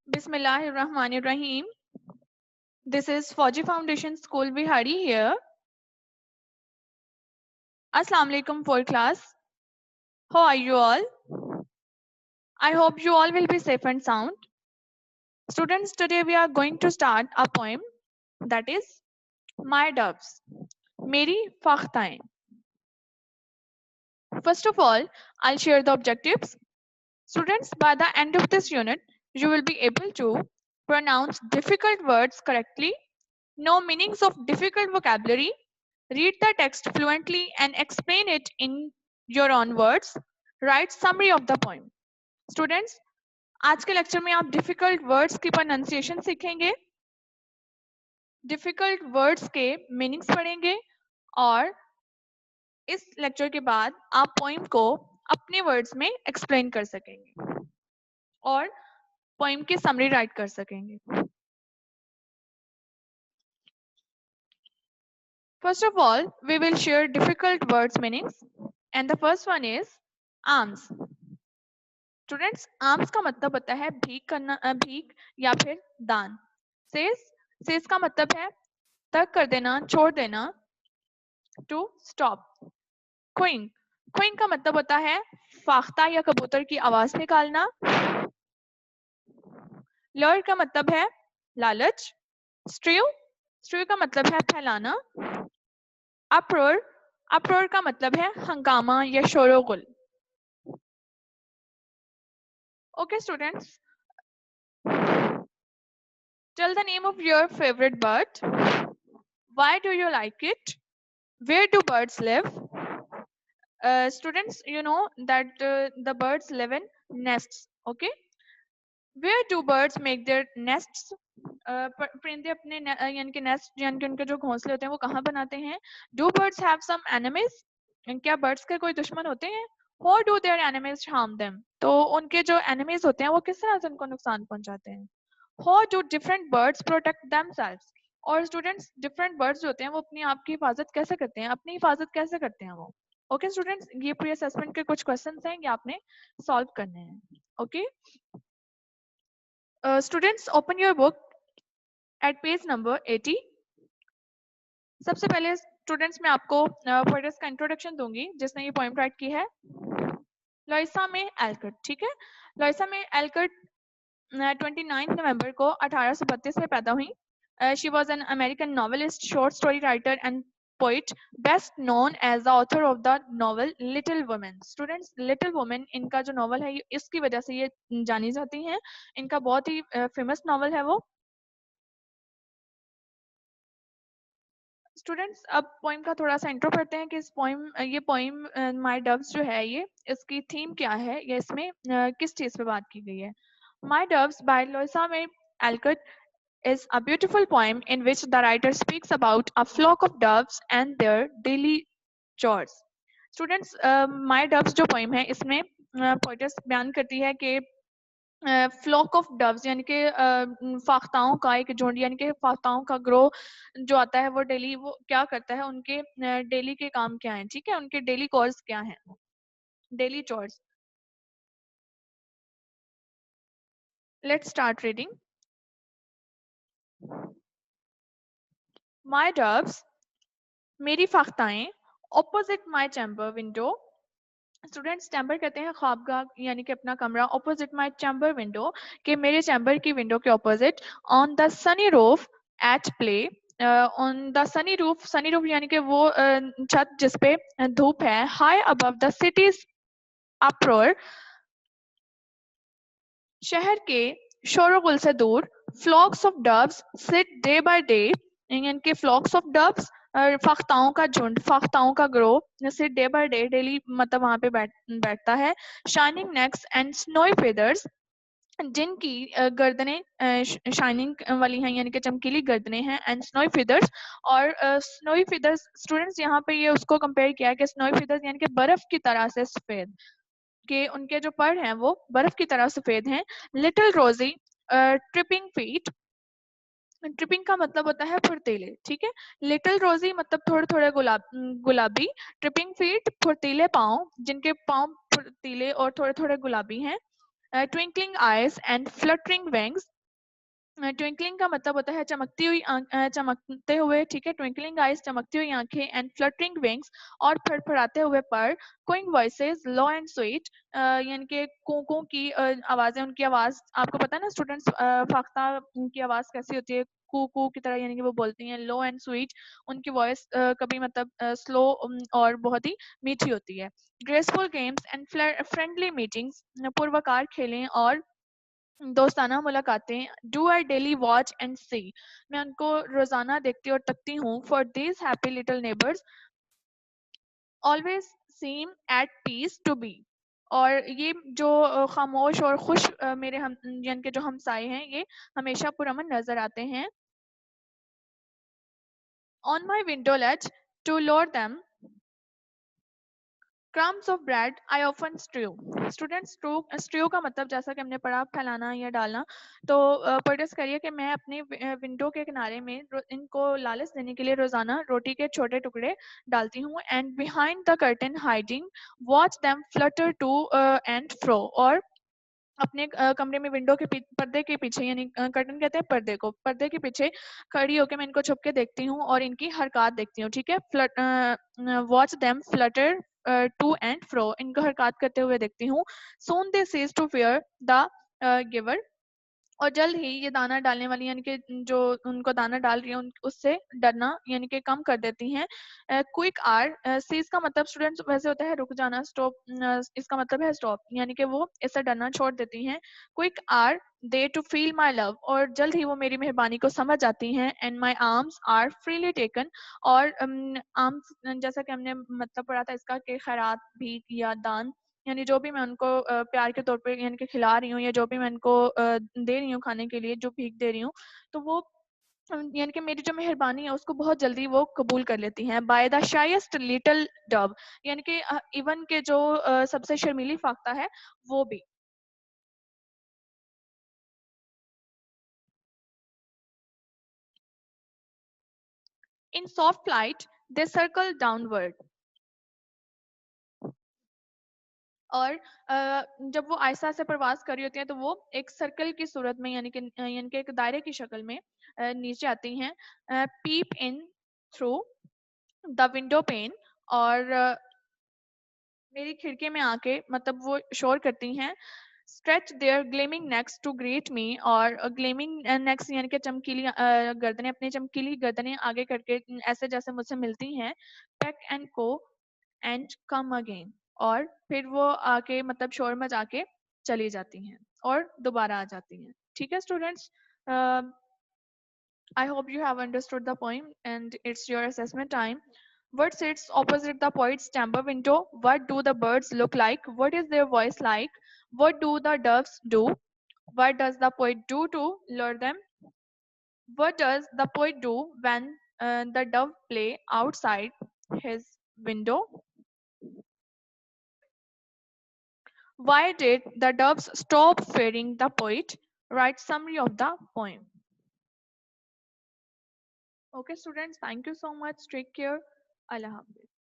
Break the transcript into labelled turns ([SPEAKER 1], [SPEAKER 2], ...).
[SPEAKER 1] Bismillahirrahmanirrahim. This is Fauji Foundation School Bihari here. Assalamu alaikum for class. How are you all? I hope you all will be safe and sound. Students, today we are going to start a poem that is My Doves, Meri Fakhtaएं. First of all, I'll share the objectives. Students, by the end of this unit, you will be able to pronounce difficult words correctly, know meanings of difficult vocabulary, read the text fluently and explain it in your own words. Write summary of the poem. Students, आज के lecture में आप difficult words की pronunciation सीखेंगे, difficult words के meanings पढ़ेंगे और इस लेक्चर के बाद आप पोइम को अपने वर्ड्स में एक्सप्लेन कर सकेंगे और पोइम की समरी राइट कर सकेंगे. First of all, we will share difficult words meanings and the first one is alms. Students, arms का मतलब होता है भीख करना, भीख या फिर दान. सेस का मतलब है तर्क कर देना, छोड़ देना, टू स्टॉप. क्विंग का मतलब होता है फाख्ता या कबूतर की आवाज निकालना. लर का मतलब है लालच. स्ट्रू का मतलब है फैलाना. अप्रोर का मतलब है हंगामा या शोरगुल. Okay, students, tell the name of your favorite bird. Why do you like it? Where do birds live? Students, you know that the birds live in nests. Okay, where do birds make their nests? परिंदे अपने यानी कि nest यानी कि उनके जो घोंसले होते हैं वो कहाँ बनाते हैं? Do birds have some enemies? क्या बर्ड्स के कोई दुश्मन होते हैं? How do their enemies harm them? तो उनके जो enemies होते हैं वो किस तरह से उनको नुकसान पहुंचाते हैं? How do different birds protect themselves? और स्टूडेंट्स, डिफरेंट बर्ड्स जो होते हैं वो अपनी आप की हिफाजत कैसे करते हैं, अपनी हिफाजत कैसे करते हैं वो. ओके स्टूडेंट्स, ये प्री असेसमेंट के कुछ क्वेश्चंस हैं, ये आपने सॉल्व करने हैं. Okay students, open your book at page number 80. सबसे पहले स्टूडेंट्स मैं आपको पोएट्स का इंट्रोडक्शन दूंगी जिसने ये पोएम राइट की है, लोइसा मे एल्कट. ठीक है, लोइसा मे एल्कट 29 नवंबर को 1832 में पैदा हुई. She was an American novelist, short story writer and poet, best known as the author of the novel Little Women. Students, Little Women इनका जो नॉवल है इसकी वजह से ये जानी जाती हैं. इनका बहुत ही फेमस नॉवल है वो. स्टूडेंट्स, अब पोइम का थोड़ा सा इंट्रो पढ़ते हैं कि इस पोइम ये पोइम माय डव्स जो है ये इसकी थीम क्या है या इसमें किस चीज पे बात की गई है. My doves by Louisa May Alcott is a beautiful poem in which the writer speaks about a flock of doves and their daily chores. Students, My Doves जो poem है इसमें poetess बयान करती है कि फ्लॉक ऑफ डव्स यानी कि फाख्ताओं का एक झुंड यानी कि फाख्ताओं का ग्रो जो आता है वो डेली वो क्या करता है, उनके डेली के काम क्या हैं. ठीक है, उनके डेली कोर्स क्या हैं, daily chores. Let's start reading. My doves, मेरी फाख्ताएं, opposite my chamber window. Students, chamber कहते हैं ख्वाबगाह यानी कि अपना कमरा. ऑपोजिट माय चैम्बर विंडो के मेरे चैम्बर की विंडो के opposite. On the sunny roof at play. On the sunny roof यानी कि वो छत जिसपे धूप है. High above the city's uproar, शहर के शोरगुल से दूर. Flocks of doves sit day by day, यानी कि फ्लॉक्स ऑफ डव्स फाख्ताओं का झुंड, फाख्ताओं का grow sit day by day, daily मतलब वहां पे बैठता है. Shining necks and snowy feathers, जिनकी गर्दनें शाइनिंग वाली हैं यानी कि चमकीली गर्दनें हैं. एंड स्नोई फिदर्स, और स्नोई फिदर्स स्टूडेंट्स यहाँ पे ये उसको कंपेयर किया है कि स्नोई फिदर्स यानी कि बर्फ की तरह से सफेद, कि उनके जो पर हैं वो बर्फ की तरह सफेद हैं. लिटिल रोजी ट्रिपिंग फीट, ट्रिपिंग का मतलब होता है फुर्तीले. ठीक है, लिटिल रोजी मतलब थोड़े थोड़े गुलाबी. ट्रिपिंग फीट फुर्तीले पाँव, जिनके पाँव फुर्तीले और थोड़े थोड़े गुलाबी हैं. Twinkling eyes and fluttering wings, twinkling का मतलब होता है चमकती हुई चमकते हुए, ठीक है, ट्विंकलिंग आइज चमकती हुई आंखें, एंड फ्लटरिंग विंग्स और फड़फड़ाते हुए पर, कोइंग वॉइसेस लो एंड स्वीट, यानी कि कूकों की आवाजें, उनकी आवाज आपको पता है ना स्टूडेंट्स, फाख्ता उनकी आवाज कैसी होती है, कू कू की तरह, यानी कि वो बोलती हैं, लो एंड स्वीट, उनकी वॉइस कभी मतलब स्लो और बहुत ही मीठी होती है। Graceful games and friendly meetings, पूर्वकार खेलें और दोस्ताना मुलाकातें, do I daily watch and see, मैं उनको रोजाना देखती और तकती हूँ, for these happy little neighbours always seem at peace to be, और ये जो खामोश और खुश मेरे हम यानी कि जो हमसाए हैं, ये हमेशा पुरअमन नजर आते हैं। On my window ledge to lure them crumbs of bread I often strew. Student strew का मतलब जैसा कि हमने पढ़ा फैलाना या डालना, तो परचेस करिए कि मैं अपने विंडो के किनारे में इनको लालच देने के लिए रोजाना रोटी के छोटे टुकड़े डालती हूँ, and behind the curtain hiding watch them flutter to and fro, और अपने कमरे में विंडो के पर्दे के पीछे, यानी कर्टन कहते हैं पर्दे को, पर्दे के पीछे खड़ी होकर मैं इनको छुप के देखती हूँ और इनकी हरकत देखती हूँ, ठीक है, watch them flutter to and fro, इनको हरकत करते हुए देखती हूँ। Soon they cease to fear the giver, और जल्द ही ये दाना डालने वाली, यानी कि जो उनको दाना डाल रही है उससे डरना यानी कि कम कर देती हैं। क्विक आर, सीज का मतलब स्टूडेंट्स वैसे होता है रुक जाना, स्टॉप, इसका मतलब है स्टॉप, यानी कि वो इससे डरना छोड़ देती हैं। Quick are they to feel my love, और जल्द ही वो मेरी मेहरबानी को समझ जाती हैं। And my arms are freely taken, और आर्म्स जैसा कि हमने मतलब पढ़ा था इसका कि खैरात भी या दान, यानी जो भी मैं उनको प्यार के तौर पे यानी कि खिला रही हूँ, या जो भी मैं उनको दे रही हूँ खाने के लिए, जो भीख दे रही हूँ, तो वो यानी कि मेरी जो मेहरबानी है उसको बहुत जल्दी वो कबूल कर लेती हैं। बाय द शाइस्ट लिटिल डव, यानी कि इवन के जो सबसे शर्मीली फाख्ता है वो भी। इन सॉफ्ट फ्लाइट दे सर्कल डाउनवर्ड, और जब वो आहिस्ता से प्रवास कर रही होती हैं तो वो एक सर्कल की सूरत में, यानी कि एक दायरे की शक्ल में नीचे आती हैं। Peep in through the window pane, और मेरी खिड़की में आके मतलब वो शोर करती हैं। Stretch their gleaming necks to greet me, और ग्लेमिंग नेक्स यानी कि चमकीली गर्दनें, अपनी चमकीली गर्दनें आगे करके ऐसे जैसे मुझसे मिलती हैं। पेक एंड को एंड कम अगेन, और फिर वो आके मतलब शोर मचा के चली जाती हैं और दोबारा आ जाती हैं। ठीक है students, I hope you have understood the poem, and it's your assessment time. What sits opposite the poet's chamber window? What do the birds look like? What is their voice like? What do the doves do? What does the poet do to lure them? What does the poet do when the dove play outside his window? Why did the doves stop fearing the poet? Write summary of the poem. Okay, students, thank you so much. Take care. Allah Hafiz.